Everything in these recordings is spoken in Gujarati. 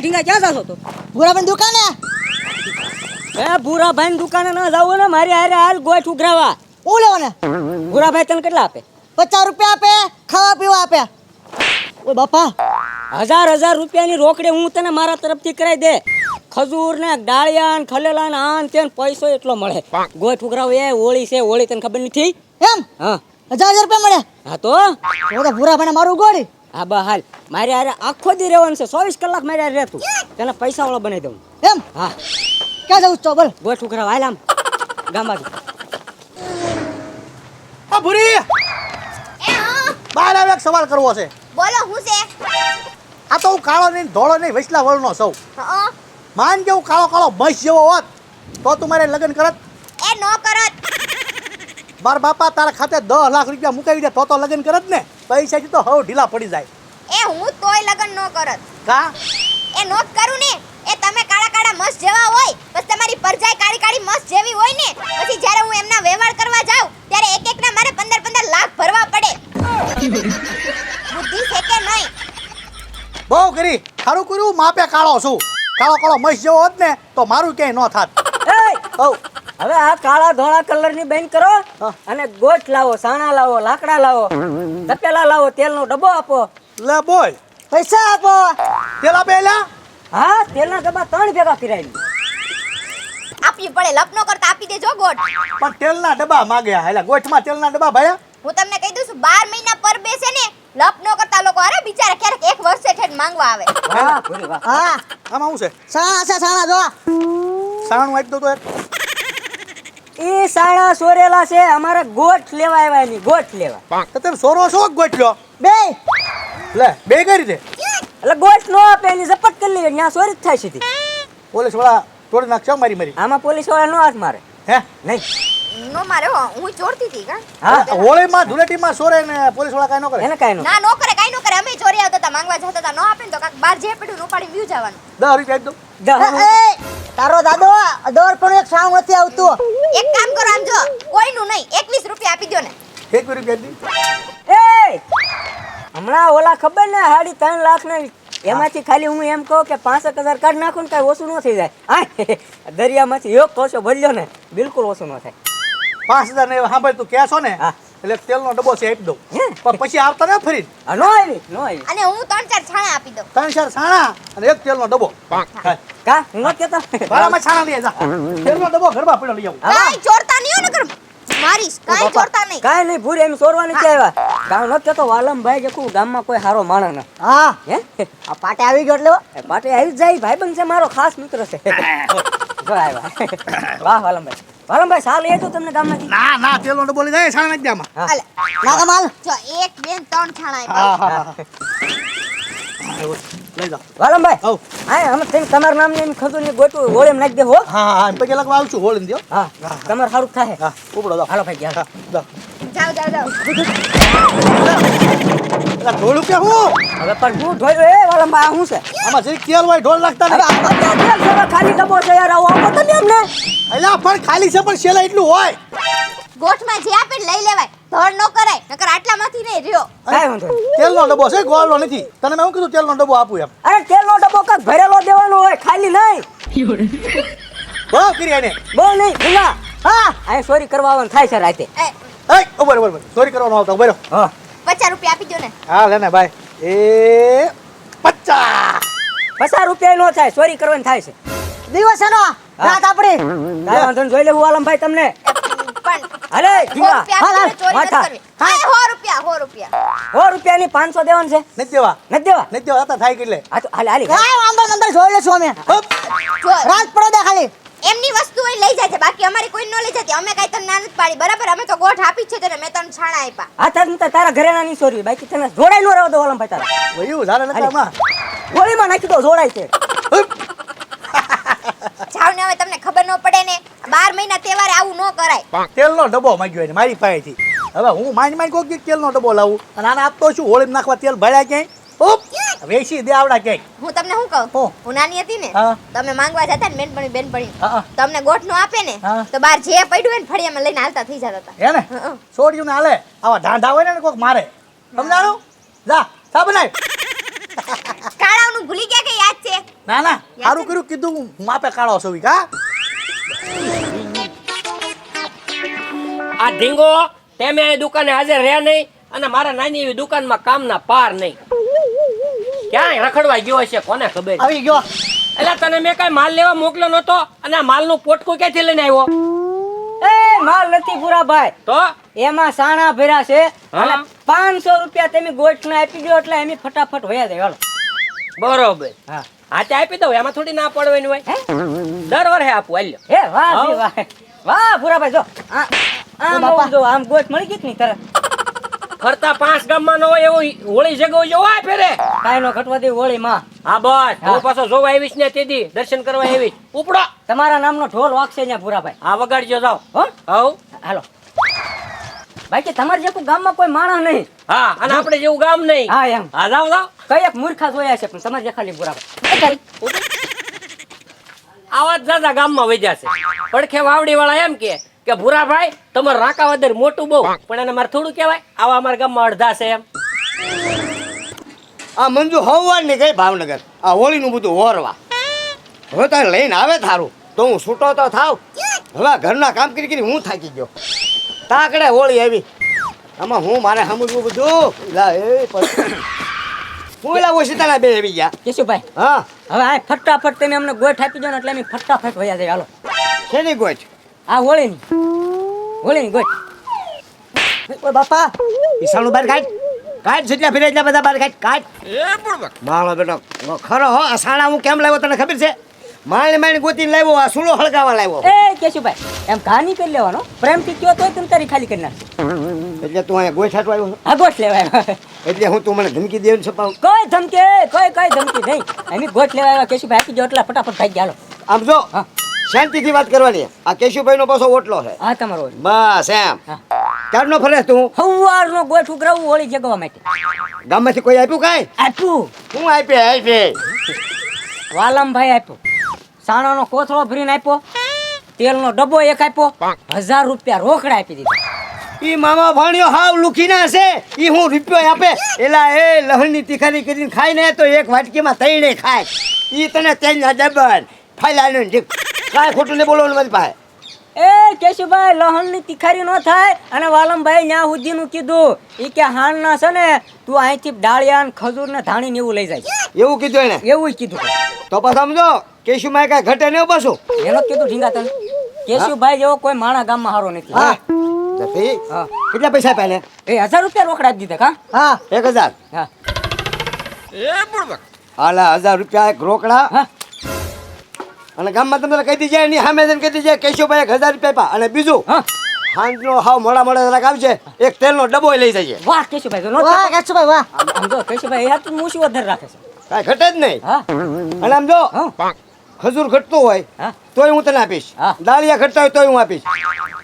ઢીંગા ક્યાં જાશો તો? ભૂરાભાઈ દુકાને. એ ભૂરાભાઈ દુકાને ન જાવ ને, મારી હારે હાલ ગોઠ ઉઘરાવા. હું લેવાને? ભૂરાભાઈ તને કેટલા આપે? 50 રૂપિયા આપે, ખાવા પીવા આપે. ઓય બાપા, 1000 રૂપિયાની રોકડે હું તને મારા તરફથી કરાવી દે. ખજૂર ને ડાળિયા ને ખલેલા ને આન તેન પૈસો એટલો મળે. ગોઠ ઉઘરાવ એ હોળી છે, હોળી તને ખબર નથી? એમ હા 1000 રૂપિયા મળે? હા તો ભૂરાભાઈને મારું ગોળી. હા બા હાલ, મારી હારે આખો દી રહેવાનું છે, 24 કલાક મારી હારે રહેતું. તને પૈસા વાળો બનાવી દઉં. એમ? હા ક્યાં જવું છો બોલ? ગોઠ ઉઘરાવ હાલ આમ ગામમાંથી. આ ભૂરી એ હા બહાર આવે, એક સવાલ કરવો છે. બોલો હું છે? આ તો હું કાળો નહીં ધોળો નહીં વૈસલા વળનો સૌ. હા માન કે હું કાળો કાળો મસ જેવો હોત તો તું મારે લગ્ન કરત. એ નો કરત. મારા બાપા તારા ખાતે 10 લાખ રૂપિયા મુકાવી દે તો લગ્ન કરત ને. પૈસાથી તો હવે ઢીલા પડી જાય. એ હું તોય લગન નો કરત. કા એ નો જ કરું ને. એ તમે કાળા કાળા મસ્ત જેવા હોય, બસ તમારી પરજાઈ કાળી કાળી મસ્ત જેવી હોય ને, પછી જ્યારે હું એમના વ્યવહાર કરવા જાઉં ત્યારે એક એકના મારે 15 લાખ ભરવા પડે. બુદ્ધિ છે કે નહીં? બહુ કરી ખારું કર્યું, માપે કાળો છું. કાળો કાળો મસ જેવો હોત ને તો મારું ક્યાંય ન થાત. એ હઉ હવે આ કાળા ધોળા કલરની બેન કરો હા. અને ગોઠ લાવો, સાણા લાવો, લાકડા લાવો, તપેલા લાવો, તેલનો ડબ્બો આપો. લે બોલ, પૈસા આપો. તેલ આપે એલા. હા તેલના ડબ્બા 3 ભેગા કરાવી. આપી પડે, લપ નો કરતા આપી દેજો ગોઠ. પણ તેલના ડબ્બા માગ્યા. એટલે ગોઠમાં તેલના ડબ્બા ભાયા. હું તમને કહી દઉં છું, 12 મહિના પર બેસે ને લપ નો કરતા લોકો અરે બિચારા ક્યારેક 1 વર્ષે ઠેઠ માંગવા આવે. વાહ ભૂરી વાહ. હા આમાં શું છે? સાણા છે, સાણા જો. સાણું આપી દો તો એક. એ સાણા સોરેલા છે, અમારે ગોઠ લેવા આવ્યા એની, ગોઠ લેવા. તો તમે સોરો છો ગોઠલ્યો? બે લે બે કઈ રીતે? એટલે ગોઠ નો આપે એની ઝપટ કરી લેવી, ત્યાં સોરી જ થાય સીધી. પોલીસ વાળા તોડી નાખશે મારી મારી. આમાં પોલીસ વાળા નો હાથ મારે. હે નહીં નો મારે હો, હું ચોરતી હતી કા. હા હોળીમાં ધૂળેટીમાં સોરે ને પોલીસ વાળા કાંઈ ન કરે. એને કાંઈ નો. ના નો કરે, કાઈ નો કરે. અમે ચોરી આવતા હતા, માંગવા જતા હતા, નો આપે ને તો કાક બાર જે પડ્યું ઉપાડીને વ્યુ જવાનું. 10 રૂપિયા આપી દો. એ તારો દાદો દોર પણ એક સાવ નથી આવતું. એક કામ કરો, આમ જો કોઈનું નહીં, 21 રૂપિયા આપી દો ને. 1 રૂપિયા આપી દો. એ હમણાં ઓલા ખબર ને 3.5 લાખ ને એમાંથી ખાલી હું એમ કહું કે 65,000 કાઢ નાખું ને કાંઈ ઓછું ન થઈ જાય. આ દરિયામાંથી એક કોસો ભર્યો ને બિલકુલ ઓછું ન થાય. 5000 ને સાંભળ તું કહેશો ને હા. એટલે તેલનો ડબ્બો છે આપી દઉં. હે? પણ પછી આવતા ને ફરી હા, નો આવી નો આવી. અને હું 3-4 છાણા આપી દઉં. 3-4 છાણા અને એક તેલનો ડબ્બો. હા. કા હું ન કહેતો. ભાડામાં છાણા લઈ જા. તેલનો ડબ્બો ઘરમાં પડ્યો લઈ આવું. કાઈ ચોરતા નહીં હો, નકર મારીશ. કાઈ ચોરતા નહીં. કાંઈ નહીં ભૂરી એમ સોરવા નથી આવ્યા. ગામ ન કહેતો વાલમભાઈ કે કોઈ ગામમાં કોઈ હારો માણસ ના. હા હે આ પાટે આવી ગયો એટલે એ પાટે આવી જ જાય, ભાઈબંધ છે મારો ખાસ મિત્ર છે. જો આવ્યા. વાહ વાલમભાઈ. વાલમભાઈ સાલ એ તો તમને ગામમાંથી. ના ના તેલનો ડબ્બો લઈ જાય છાણા નાખી દે આમાં. હા. હાલે. ના કમાલ. જો 1 2 3 છાણા હા આપ્યા. હા હા લઈ જાઓ. વાલમભાઈ હઉ. હા અમે થઈને તમારા નામની એમ ખજૂરની ગોટું હોળીમાં નાખી દે હો. હા હા પછી લગવા આવું છું હોળી દો. હા તમારે સારું થાય. હા ઉપડો જાઓ. હાલો ભાઈ ગયા. જાઓ. જાઓ જાઓ જાઓ. એટલે ઢોળ રૂપિયા હું હવે પણ હું ધોયો એ વાલમભાઈ આ શું છે? આમાં જરી તેલ હોય ઢોળ લાગતા હવે નહીં. આ બધા કેમ છે? હવે ખાલી ડબ્બો છે યાર, આવો આપો તમે અમને. અલ્યા પણ ખાલી છે પણ છેલ્લા એટલું હોય. ગોઠમાં જે આપે ને લઈ લેવાય. ધડ નો કરાય, નકર આટલામાંથી નહીં રહ્યો. કાંઈ વાંધો નહીં. તેલનો ડબ્બો છે ગોળનો નથી. તને મેં શું કીધું તેલનો ડબ્બો આપું એમ. અરે તેલનો ડબ્બો કાંઈક ભરેલો દેવાનો હોય, ખાલી નહીં. બહુ કરી એને. બહુ નહીં ભૂલા. હા અહીં ચોરી કરવા આવવાનું થાય છે રાતે. એ એ ઉભર ઉભર ચોરી કરવાનો આવતો ઉભર. હા 50 રૂપિયા આપી દો ને. હા લે ને ભાઈ. એ 50. 50 રૂપિયા નો થાય, ચોરી કરવાની થાય છે. દિવસ એનો રાત આપણી. કાંઈ વાંધો નહીં, જોઈ લેવું વાલમભાઈ તમને. પણ અરે 100 રૂપિયા ઢીંગા. આપીને ચોરી નથી કરવી. હા 100 રૂપિયા 100 રૂપિયા. 100 રૂપિયાની 500 દેવાનું છે. નથી દેવા. નથી દેવા. નથી દેવા હતા થાય કેટલે. આ તો હાલે હાલી. કાંઈ વાંધો નહીં, અંદર જોઈ લેશું અમે. હપ. જો રાત પડો દે ખાલી. એમની વસ્તુ હોય લઈ જાય છે, બાકી અમારી કોઈ નો લઈ જતી. અમે કાઈ તને ના નથી પાડી, બરાબર? અમે તો ગોઠ આપી જ છે તને, મેં તને છાણા આપ્યા. આ તાર તારા ઘરેણા ની ચોરી, બાકી તને જોડાઈ નો રહેવા દો વાલમભાઈ તારા. વયું ઝાલે લગામાં. ગોળીમાં નાખી દો, જોડાય છે. જાવ ને, હવે તમને ખબર ન પડે ને. 12 મહિના તહેવારે આવું ન કરાય. તેલનો ડબ્બો માંગ્યો એને મારી પાસેથી. હવે હું માંડ કોક દી તેલનો ડબ્બો લાવું અને આને આપતો છું હોળીમાં નાખવા તેલ ભળ્યા ક્યાંય. ઓપ વેચી દે આવડા ક્યાંય. હું તમને શું કહું, હું? હું નાની હતી ને, હા. તમે માંગવા જતા ને બેનપણી હા. તમને ગોઠ નો આપે ને, હા. તો બાર જે પડ્યું હોય ને ફળિયામાં લઈને હાલતા થઈ જતા હતા. હે ને છોડ્યું ને હાલે આવા ઢાંઢા હોય ને કોક મારે સમજાણું. જા સા બનાય. કાળાવનું ભૂલી ગયા કે યાદ છે? ના ના સારું કર્યું કીધું હું માપે કાળો છું કા આ ઢીંગો તેમે આ દુકાને હાજર રહ્યા નહીં અને મારા નાની એવી દુકાનમાં કામના પાર નહીં. ક્યાંય રખડવા ગયો હશે કોને ખબર. આવી ગયો. એટલે તને મેં કઈ માલ લેવા મોકલ્યો નતો અને આ માલનું પોટકું ક્યાંથી લઈને આવ્યો? એ માલ નથી પૂરાભાઈ, તો એમાં સાણા ભર્યા છે અને હા. 500 રૂપિયા તમે ગોઠના આપી દો એટલે એમ ફટાફટ વયા જાય. હાલો. બરોબર. હા. હાથે આપી દઉં, એમાં થોડી ના પડવાની હોય. દર વર્ષે આપું હાલ્યો. હે વાહ હા. જી વાહ. વાહ પૂરાભાઈ જો આમ આવું જો આમ ગોઠ મળી ગઈ કે નહીં તરત. ફરતા 5 ગામમાં ન હોય એવું હોળી જગો જોવા ફેરે. કાંઈ નો ઘટવા દે હોળી માં. હા બસ હા. હું પાછો જોવા આવીશ ને તેથી દર્શન કરવા આવીશ. ઉપડો તમારા નામનો ઢોલ વાગશે અહીંયા પૂરાભાઈ. આ વગાડજો જાઓ. હો હવ હાલો. ભાઈ કે તમારે જેવું ગામમાં કોઈ માણસ નહીં. હા અને આપણે જેવું ગામ નહીં. હા એમ હા જાઓ જાઓ. કઈ એક મૂર્ખા જોયા છે પણ તમારે જે ખાલી પૂરાભાઈ. આવા જ દાદા ગામમાં વૈજા છે. પડખે વાવડી વાળા એમ કે ભૂરાભાઈ તમારે રાકાવદર મોટું બહુ પણ એને મારે થોડું કહેવાય. આવા અમારા ગામમાં અડધા છે એમ. આ મંજુ હવારની ગઈ ભાવનગર આ હોળીનું બધું ઓરવા. હવે તારે લઈને આવે થારું તો હું છૂટો તો થાવ. હવે આ ઘરના કામ કરી કરી હું થાકી ગયો. તાકડે હોળી આવી આમાં હું મારે સમજવું બધું. લા એ પછી હું એલા ઓછીતાના બે આવી ગયા. કેશુભાઈ હા હવે આ ફટાફટ તમે અમને ગોઠ આપી દો ને એટલે અમે ફટાફટ વયા જાય. હાલો. શેની ગોચ આ હોળીની ગોઠ. ઓય બાપા ઈસાનું બાર કાઢ કાઢ જેટલા ફેરે એટલા બધા બાર કાઢ કાઢ. મારો બેટો ખરો હો આ સાણા હું કેમ લાવ્યો તને ખબર છે? માણી માણી ગોતીને લાવ્યો આ સુલો હળગાવા લાવ્યો. એ કેશુભાઈ એમ ઘાની કરી લેવાનો પ્રેમથી કયો તોય તું તારી ખાલી કરી નાખ. એટલે તું અહીંયા ગોચ હાટવા આવ્યો છો? આ ગોઠ લેવાય. એટલે હું તું મને ધમકી દેવાનું છપાવું. કોઈ ધમકી કોઈ ધમકી નહીં. અમે ગોઠ લેવા આવ્યા કેશુભાઈ આપી દો એટલે ફટાફટ ભાગી ગયા. હાલો. આમ જો હા. શાંતિથી વાત કરવાની. આ કેશુભાઈ નો પાછો ઓટલો છે. હા તમારો બસ એમ હા. ક્યારનો ફરે તું? સવારનો ગોઠ ઉઘરાવું હોળી જગવા માટે. ગામમાંથી કોઈ આપ્યું કાંઈ? આપ્યું હું આપે વાલમભાઈ આપ્યું. સાણાનો કોથળો ભરીને આપ્યો. તેલનો ડબ્બો એક આપ્યો. 1000 રૂપિયા રોકડા આપી દીધા. ઈ મામા ભાણિયો હાવ લુખીના છે. ઈ હું રૂપિયો આપે એલા એ લહણની તીખારી કરીને ખાય ને તો એક વાટકીમાં તઈને ખાય. ઈ તને તેલના ડબ્બા ફાઈલાનો કાંઈ ખોટું નહીં બોલવાનું મારી પાસે. એ કેશુભાઈ લહણની તિખારી ન થાય અને વાલમભાઈ ન્યા સુધીનું કીધું ઈ કે હાણના છે ને તું અહીંથી ડાળિયા ને ખજૂર ને ધાણી ને એવું લઈ જાય. એવું કીધું એને? એવું કીધું. તો પછી સમજો કેશુમાં કાંઈ ઘટે નહીં પાછું. એનો કીધું ઢીંગા તને. કેશુભાઈ જેવો કોઈ માણા ગામમાં હારો નથી. હા જતી. હા. કેટલા પૈસા આપ્યા એને? એ 1000 રૂપિયા રોકડા આપી દીધા. હા 1000. હા હાલા 1000 રૂપિયા એક રોકડા. હા અને ગામમાં તમને કહી દીજે એની સામે જઈને કહી દીજે કેશુભાઈ 1000 રૂપિયા આપ્યા. અને બીજું હા સાંજનો હાવ મોડા જરાક આવશે એક તેલનો ડબ્બો લઈ જઈએ. વાહ કેશુભાઈ તો નો વાહ થતો. કેશુભાઈ વાહ. આમ જો કેશુભાઈ એ હાથ મૂછી વધારે રાખે છે. કાંઈ ઘટે જ નહીં. હા અને આમ જો હા ખજૂર ઘટતું હોય હા તોય હું તને આપીશ. હા. દાળિયા ઘટતા હોય તોય હું આપીશ.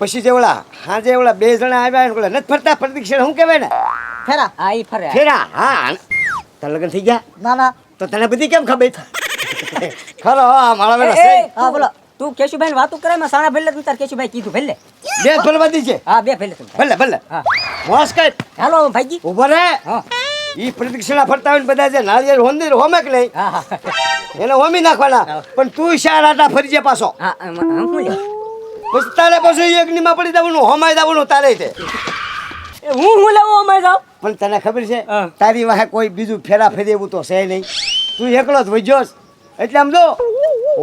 પછી જે ઓલા હાજે ઓલા 2 જણા આવ્યા ને ઓલા નથી ફરતા પ્રદક્ષિણા શું કહેવાય ને? ફેરા. આ ઈ ફરે. ફેરા. હા તારા લગ્ન થઈ ગયા ના ના તો તને બધી કેમ ખબર? ખરો હા મારા બેટા એ, સહી. હા બોલો. તું કેશુભાઈ વાતો કરે માં સાણા ભલે તું તાર કેશુભાઈ કીધું ભલે. બે ફરવાદી છે. હા બે ભલે તું. ભલે ભલે હા મોસ કર હાલો ભાઈજી. ઉભો રહે. હા ઈ પ્રદક્ષિણા ફરતા હોય ને બધા જે નાળિયેર હોંદીર હોમે કે નહીં હા હા એને હોમી નાખવાના. હા. પણ તું શાર આટા ફરી જાય પાછો. હા હું લ્યો. પછી તારે પાછું અગ્નિમાં પડી જવાનું હોમાઈ જવાનું તારે તે. એ હું લેવો અમારે જાવ. પણ તને ખબર છે હા. તારી વાહે કોઈ બીજું ફેરા ફેરી એવું તો છે નહીં. તું એકલો જ વજ્યોસ. એટલે આમ જો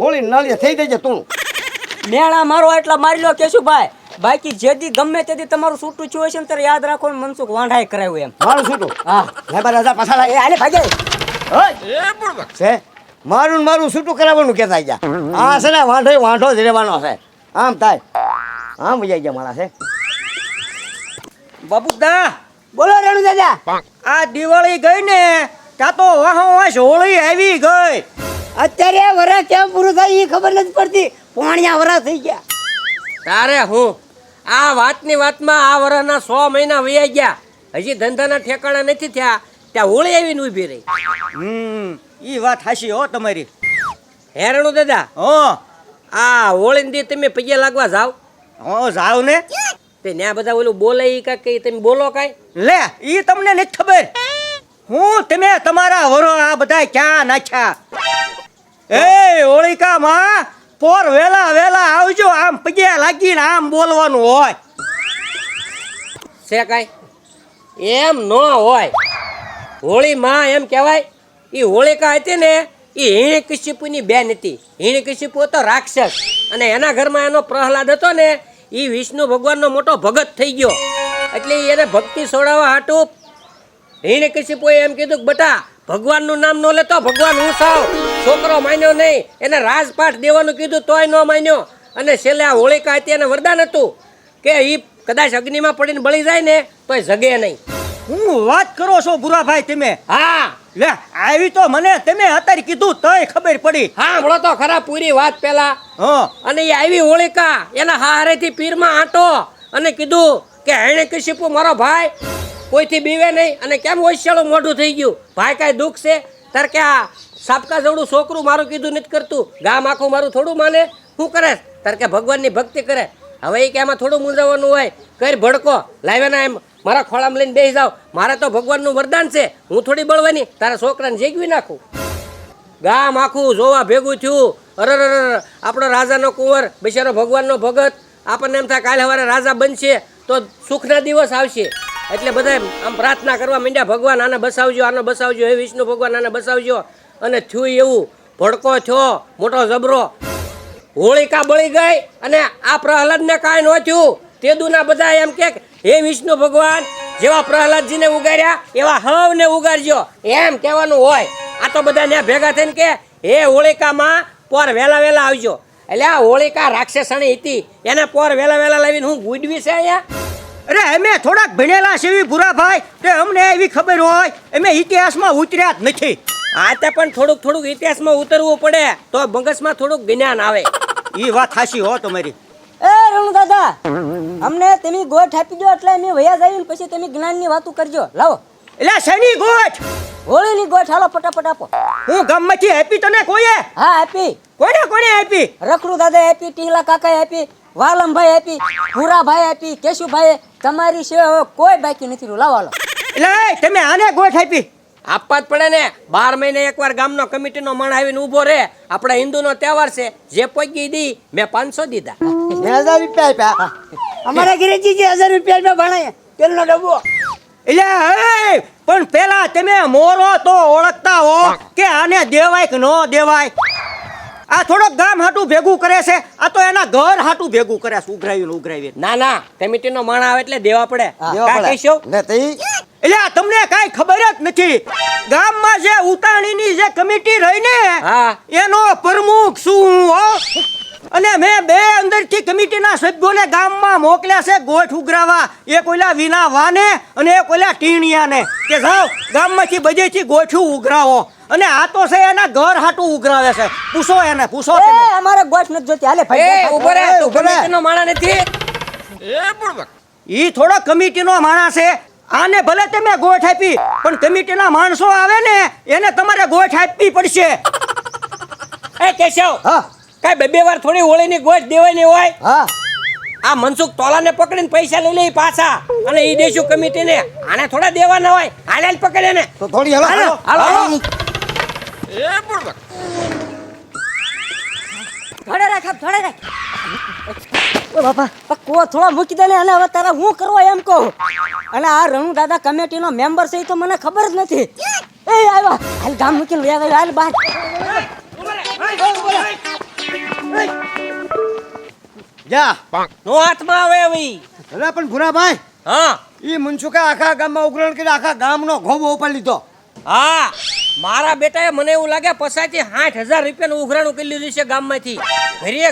હોળી નાળિયેર થઈ જજે તું. મેળા મારો એટલા મારી લો કેશુભાઈ. બાકી જેદી ગમે તેદી તમારું છૂટું થયું હશે ને ત્યારે યાદ રાખો ને મનસુખ વાંઢાએ કરાવ્યું એમ. મારું છૂટું હા હે 12,000 પાછા એ લાય. હાલે ભાગે. છે મારું ને મારું છૂટું કરાવવાનું કહેતા ગયા. આ છે ને વાંઢો જ રહેવાનો છે. આમ થાય આમ વજાઈ ગયા મારા છે. બાપુદા બોલો રેણુ દાદા. આ દિવાળી ગઈ ને ત્યાં તો વાહ હોળી આવી ગઈ. અત્યારે વરસ કેમ પૂરું થાય એ ખબર નથી પડતી. પોણિયા વરસ થઈ ગયા. તારે હું આ વાતની વાતમાં આ વરસના 100 મહિના વયા ગયા. હજી ધંધાના ઠેકાણા નથી થયા ત્યાં હોળી આવીને ઊભી રહી. ઈ વાત હાશી હો તમારી. હેરણું દાદા હો આ હોળી દી તમે પગે લાગવા જાવ હો જાવ ને. તે ન્યા બધા ઓલું બોલે ઈ કાંઈ તમે બોલો કાંઈ? લે ઈ તમને નથી ખબર. હું તમે તમારા વરો આ બધા ક્યાં નાખ્યા? એ હોળિકા માં પોર વેલા વેલા આવજો, આમ પગે લાગીને આમ બોલવાનું હોય છે. કાંઈ એમ ન હોય. હોળી માં એમ કહેવાય. એ હોળિકા હતી ને એ હિરણ્યકશિપુની બેન હતી. હિરણ્યકશિપુ હતો રાક્ષસ, અને એના ઘરમાં એનો પ્રહલાદ હતો ને એ વિષ્ણુ ભગવાનનો મોટો ભગત થઈ ગયો. એટલે એને ભક્તિ છોડાવવા હાટું હિરણ્યકશિપુએ એમ કીધું કે બટા ભગવાનનું નામ ન લેતો, ભગવાન હું સાવ. છોકરો માન્યો નહીં, એને રાજપાઠ દેવાનું કીધું તોય ન માન્યો. અને છેલ્લે આ હોળિકા હતી એને વરદાન હતું કે એ કદાચ અગ્નિમાં પડીને બળી જાય ને તોય જગે નહીં. હું વાત કરો છો ભૂરાભાઈ તમે? હા લે આવી તો મને તમે અત્યારે કીધું તોય ખબર પડી. હા હમણો તો ખરા પૂરી વાત પેલા. હા અને એ આવી હોળિકા એના હારેથી પીરમાં આંટો અને કીધું કે હિરણ્યકશિપુ મારો ભાઈ કોઈથી બીવે નહીં, અને કેમ ઓછાળું મોઢું થઈ ગયું, ભાઈ કાંઈ દુઃખ છે? તાર કે આ સાપકા જેવડું છોકરું મારું કીધું નથી કરતું, ગામ આખું મારું થોડું માને, શું કરે? તાર કે ભગવાનની ભક્તિ કરે. હવે એ કે આમાં થોડું મૂંઝાવાનું હોય, કઈ ભડકો લાવ્યા એમ મારા ખોળામાં લઈને બેસી જાવ. મારે તો ભગવાનનું વરદાન છે, હું થોડી બળવાની તારા છોકરાને જેગવી નાખું. ગામ આખું જોવા ભેગું થયું. અરર આપણો રાજાનો કુંવર બિચારો ભગવાનનો ભગત. આપણને એમ થાય કાલે સવારે રાજા બનશે તો સુખના દિવસ આવશે. એટલે બધા આમ પ્રાર્થના કરવા માંડ્યા, ભગવાન આને બસાવજો, આને બસાવજો, હે વિષ્ણુ ભગવાન આને બસાવજો. અને થયું એવું, ભડકો થયો મોટો જબરો. હોળિકા બળી ગઈ અને આ પ્રહલાદને કાંઈ ન થયું. તેદુના બધા એમ કે હે વિષ્ણુ ભગવાન જેવા પ્રહલાદજીને ઉગાડ્યા એવા હવને ઉગાડજો, એમ કહેવાનું હોય. આ તો બધા ત્યાં ભેગા થઈને કે હે હોળિકામાં પોર વહેલા વહેલા આવજો. એટલે આ હોળિકા રાક્ષસણી હતી, એને પોર વહેલા વહેલા લાવીને હું ગુડવી છે અહીંયા. અરે અમે થોડાક ભણેલા છે ભૂરાભાઈ, તે અમને એવી ખબર હોય, અમે ઇતિહાસમાં ઉતર્યા જ નથી. આ તે પણ થોડુંક ઇતિહાસમાં ઉતરવું પડે તો મગજમાં થોડુંક જ્ઞાન આવે. એ વાત હાચી હો તમારી. એ રણુ દાદા, અમને તમે ગોઠ આપી દો એટલે અમે વયા જઈએ, પછી તમે જ્ઞાનની વાતો કરજો. લાવો એટલે શેની ગોઠ? હોળીની ગોઠ હાલો ફટાફટ આપો. હું ગામમાંથી આપી તને કોઈએ? હા આપી. કોને આપી? રખડુ દાદા આપી, ટીહલા કાકાએ આપી, વાલમભાઈ આપી, ભૂરાભાઈ આપી, કેશુભાઈ. તમારી સિવાય હવે કોઈ બાકી નથી રહ્યું. લાવો હાલો. એટલે તમે આને ગોઠ આપી? આપવા જ પડે ને. 12 મહિને એકવાર ગામનો કમિટીનો માણ આવીને ઊભો રહે. આપણા હિન્દુનો તહેવાર છે, જે પગી દી મેં 500 દીધા. 1000 રૂપિયા આપ્યા. અમારા ઘરેથી જે 1000 રૂપિયા આપ્યા ભણાય તેલનો ડબ્બો. એટલે એ પણ પેલા તમે મોરો તો ઓળખતા હો કે આને દેવાય કે ન દેવાય? આ થોડોક ગામ હાટું ભેગું કરે છે, આ તો એના ઘર હાટું ભેગું કરે છે, ઉઘરાવી. ના કમિટીનો માણ આવે એટલે દેવા પડે. દેવા કાં પડે. કહીશો? ને તઈ એટલે આ તમને કાંઈ ખબર જ નથી. ગામમાં જે ઉતાણીની જે કમિટી રહી ને હા. એનો પ્રમુખ શું હો. અને મેં બે અંદરથી કમિટીના સભ્યોને ગામમાં મોકલ્યા છે ગોઠ ઉઘરાવા. એક ઓલા વિના વાને અને એક ઓલા ટીણિયાને કે જાઓ ગામમાંથી બધેથી ગોઠું ઉઘરાવો. અને આ તો છે એના ઘર હાટું ઉઘરાવે છે. પૂછો એને, પૂછો એ તમે. અમારે ગોઠ નથી જોતી. હાલે એ ભાઈ ઉભો રહે, તું કમિટીનો માણ નથી. ઈ થોડો કમિટીનો માણસ છે. આને ભલે તમે ગોઠ આપી, પણ કમિટીના માણસો આવે ને એને તમારે ગોઠ આપવી પડશે. એ કેશવ, હા કાંઈ બે વાર થોડી હોળીની ગોઠ દેવાની હોય? હા આ મનસુખ તોલાને પકડીને પૈસા લઈ લે પાછા, અને ઈ દેશું કમિટીને. આને થોડા દેવાના હોય. હાલ પકડે ને. તો થોડી હલો હાલો. થોડે રાખ, થોડે રાખ. ઓ બાપા, કો થોડો મૂકી દે ને. અને હવે તારે હું કરવા એમ કહું. અને આ રણુ દાદા કમિટીનો મેમ્બર છે એ તો મને ખબર જ નથી. એ આવ્યા, હાલ ગામ મૂકીને વયા ગયો. હાલ બહાર. જા નો હાથમાં આવે હવે. અરે પણ ભૂરાભાઈ, હા ઈ મનસુખા આખા ગામમાં ઉઘરાણ કરી આખા ગામનો ઘોબો ઉપાડી લીધો. હા, મારા બેટાએ મને એવું લાગે પસાથી 60,000 રૂપિયાનું ઉઘરાણું કરી લીધું છે ગામમાંથી.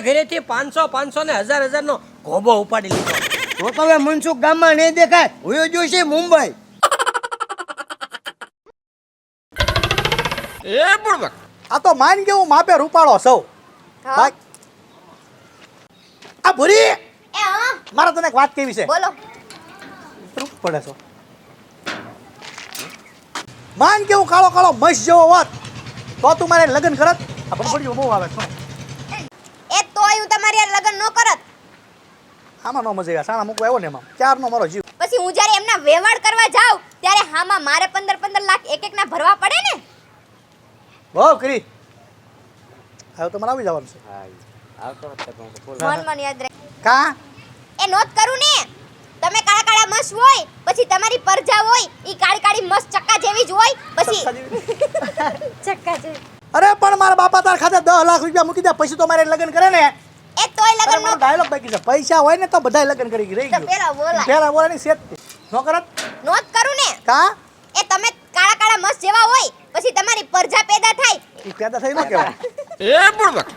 ઘરેથી 500 ને 1000 નો ઘોબો ઉપાડી લીધો. તો હવે મનસુખ ગામમાં નહીં દેખાય, હું જોઈશે મુંબઈ. આ તો માન કે હું માપે રૂપાળો સૌ. હા. આ ભૂરી, એ હા મારે તને એક વાત કેવી છે. બોલો. રૂપ પડે છો. માન કે હું કાળો મસ જેવો હોત તો તું મારે લગ્ન કરત. આ ભણપડીઓ બહુ આવે છે. એ તોય હું તમારી હારે લગ્ન ન કરત. આમાં નો મજા આવે. સાણા મૂકવા આવ્યો ને એમાં ચારનો મારો જીવ. પછી હું જ્યારે એમના વેવાડ કરવા જાઉં ત્યારે હામાં મારે 15 લાખ એક એકના ભરવા પડે ને. બહુ કરી. હવે તમારે આવી જવાનું છે મન મન યાદ રાખ કા એ નોટ કરું ને તમે કાળા કાળા મસ્ત હોય પછી તમારી પરજા હોય ઈ કાળી કાળી મસ્ત ચક્કા જેવી જ હોય પછી ચક્કા જેવી અરે પણ મારા બાપા તાર ખાતે 10 લાખ રૂપિયા મૂકી દે પછી તો મારે લગ્ન કરે ને એ તોય લગન નો ડાયલોગ બાકી છે પૈસા હોય ને તો બધાય લગ્ન કરી રહી તો ગયું પેલા બોલાય પેલા બોલાની સેટ નો કરત નોટ કરું ને કા એ તમે કાળા કાળા મસ્ત જેવા હોય પછી તમારી પરજા પેદા થાય ઈ પેદા થઈ ન કહેવાય